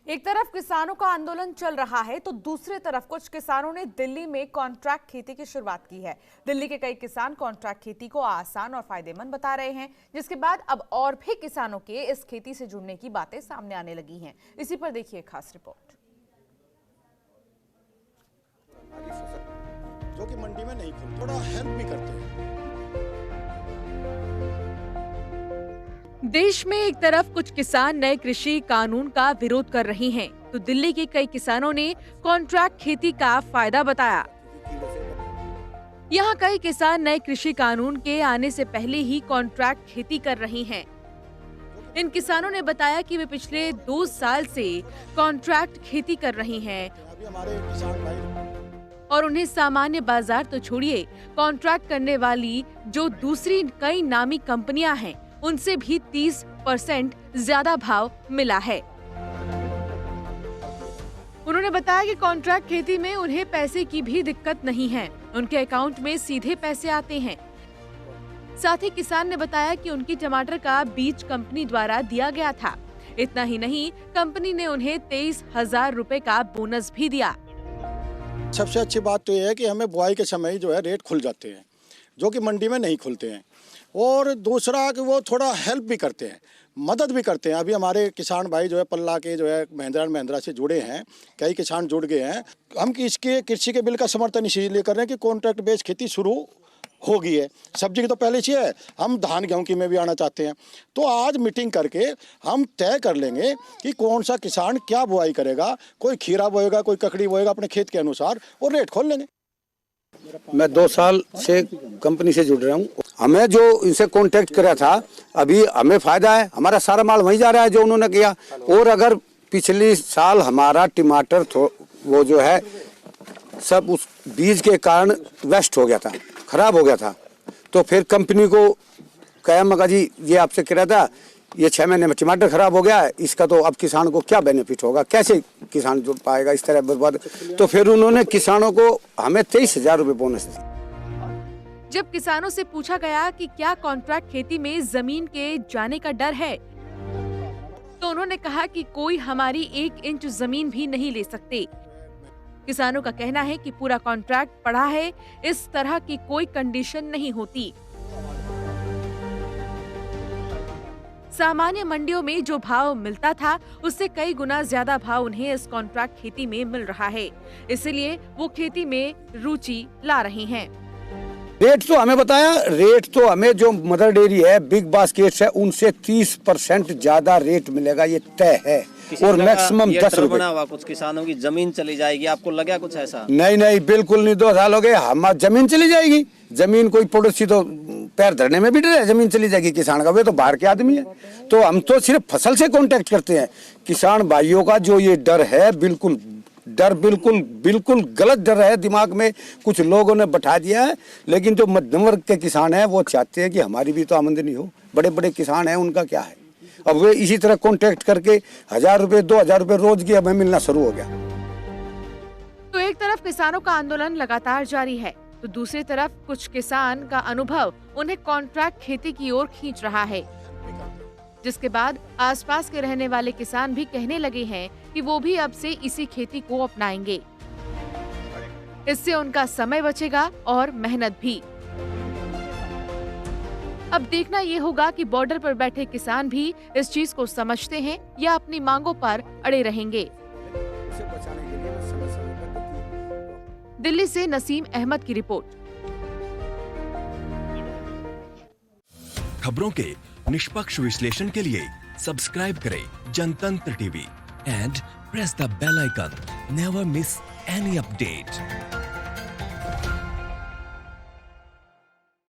एक तरफ किसानों का आंदोलन चल रहा है तो दूसरी तरफ कुछ किसानों ने दिल्ली में कॉन्ट्रैक्ट खेती की शुरुआत की है। दिल्ली के कई किसान कॉन्ट्रैक्ट खेती को आसान और फायदेमंद बता रहे हैं, जिसके बाद अब और भी किसानों के इस खेती से जुड़ने की बातें सामने आने लगी हैं। इसी पर देखिए खास रिपोर्ट। जो कि मंडी में नहीं खुल, थोड़ा हेल्प भी करते हैं। देश में एक तरफ कुछ किसान नए कृषि कानून का विरोध कर रहे हैं, तो दिल्ली के कई किसानों ने कॉन्ट्रैक्ट खेती का फायदा बताया। यहाँ कई किसान नए कृषि कानून के आने से पहले ही कॉन्ट्रैक्ट खेती कर रहे हैं। इन किसानों ने बताया कि वे पिछले 2 साल से कॉन्ट्रैक्ट खेती कर रहे हैं और उन्हें सामान्य बाजार तो छोड़िए, कॉन्ट्रैक्ट करने वाली जो दूसरी कई नामी कंपनियां हैं उनसे भी 30% ज्यादा भाव मिला है। उन्होंने बताया कि कॉन्ट्रैक्ट खेती में उन्हें पैसे की भी दिक्कत नहीं है, उनके अकाउंट में सीधे पैसे आते हैं। साथ ही किसान ने बताया कि उनकी टमाटर का बीज कंपनी द्वारा दिया गया था। इतना ही नहीं, कंपनी ने उन्हें 23,000 रुपए का बोनस भी दिया। सबसे अच्छी बात तो यह है कि हमें बुआई के समय जो है रेट खुल जाते हैं, जो कि मंडी में नहीं खुलते हैं। और दूसरा कि वो थोड़ा हेल्प भी करते हैं, मदद भी करते हैं। अभी हमारे किसान भाई जो है पल्ला के जो है महिंद्रा से जुड़े हैं, कई किसान जुड़ गए हैं। हम इसके कृषि के बिल का समर्थन इसीलिए कर रहे हैं कि कॉन्ट्रैक्ट बेस्ड खेती शुरू हो गई है। सब्जी की तो पहले से है, हम धान गेहूं की में भी आना चाहते हैं। तो आज मीटिंग करके हम तय कर लेंगे कि कौन सा किसान क्या बुआई करेगा, कोई खीरा बोएगा, कोई ककड़ी बोएगा अपने खेत के अनुसार, और रेट खोल लेंगे। मैं 2 साल से कंपनी से जुड़ रहा हूँ। हमें जो इनसे कांटेक्ट करा था, अभी हमें फायदा है, हमारा सारा माल वहीं जा रहा है जो उन्होंने किया। और अगर पिछले साल हमारा टमाटर वो जो है सब उस बीज के कारण वेस्ट हो गया था, खराब हो गया था, तो फिर कंपनी को कहा मगा जी ये आपसे कह रहा था, ये 6 महीने में टमाटर खराब हो गया है, इसका तो अब किसान को क्या बेनिफिट होगा, कैसे किसान जुड़ पाएगा इस तरह बर्बाद। तो फिर उन्होंने किसानों को हमें 23,000 रुपए बोनस दी। जब किसानों से पूछा गया कि क्या कॉन्ट्रैक्ट खेती में जमीन के जाने का डर है, तो उन्होंने कहा कि कोई हमारी 1 इंच जमीन भी नहीं ले सकते। किसानों का कहना है कि पूरा कॉन्ट्रैक्ट पड़ा है, इस तरह की कोई कंडीशन नहीं होती। सामान्य मंडियों में जो भाव मिलता था उससे कई गुना ज्यादा भाव उन्हें इस कॉन्ट्रैक्ट खेती में मिल रहा है, इसलिए वो खेती में रुचि ला रहे हैं। रेट तो हमें बताया, रेट तो हमें जो मदर डेयरी है, बिग बास्केट्स है, उनसे 30% ज्यादा रेट मिलेगा, ये तय है। और मैक्सिमम 10 रुपए। कुछ किसानों की जमीन चली जाएगी, आपको लगा कुछ ऐसा? नहीं, बिल्कुल नहीं। 2 साल हो गए, हमारी जमीन चली जाएगी। जमीन कोई पड़ोसी तो पैर धरने में भी डर है, जमीन चली जाएगी किसान का, वे तो बाहर के आदमी है। तो हम तो सिर्फ फसल से कांटेक्ट करते हैं। किसान भाइयों का जो ये डर है, बिल्कुल गलत डर है, दिमाग में कुछ लोगों ने बैठा दिया है। लेकिन जो मध्यम वर्ग के किसान हैं वो चाहते हैं कि हमारी भी तो आमदनी हो। बड़े बड़े किसान हैं, उनका क्या है। अब वे इसी तरह कांटेक्ट करके 1,000 रुपए 2,000 रुपए रोज की हमें मिलना शुरू हो गया। तो एक तरफ किसानों का आंदोलन लगातार जारी है, तो दूसरी तरफ कुछ किसान का अनुभव उन्हें कॉन्ट्रैक्ट खेती की ओर खींच रहा है, जिसके बाद आसपास के रहने वाले किसान भी कहने लगे हैं कि वो भी अब से इसी खेती को अपनाएंगे। इससे उनका समय बचेगा और मेहनत भी। अब देखना ये होगा कि बॉर्डर पर बैठे किसान भी इस चीज को समझते हैं या अपनी मांगों पर अड़े रहेंगे। दिल्ली से नसीम अहमद की रिपोर्ट। खबरों के निष्पक्ष विश्लेषण के लिए सब्सक्राइब करें Jantantra TV and press the bell icon. Never miss any update.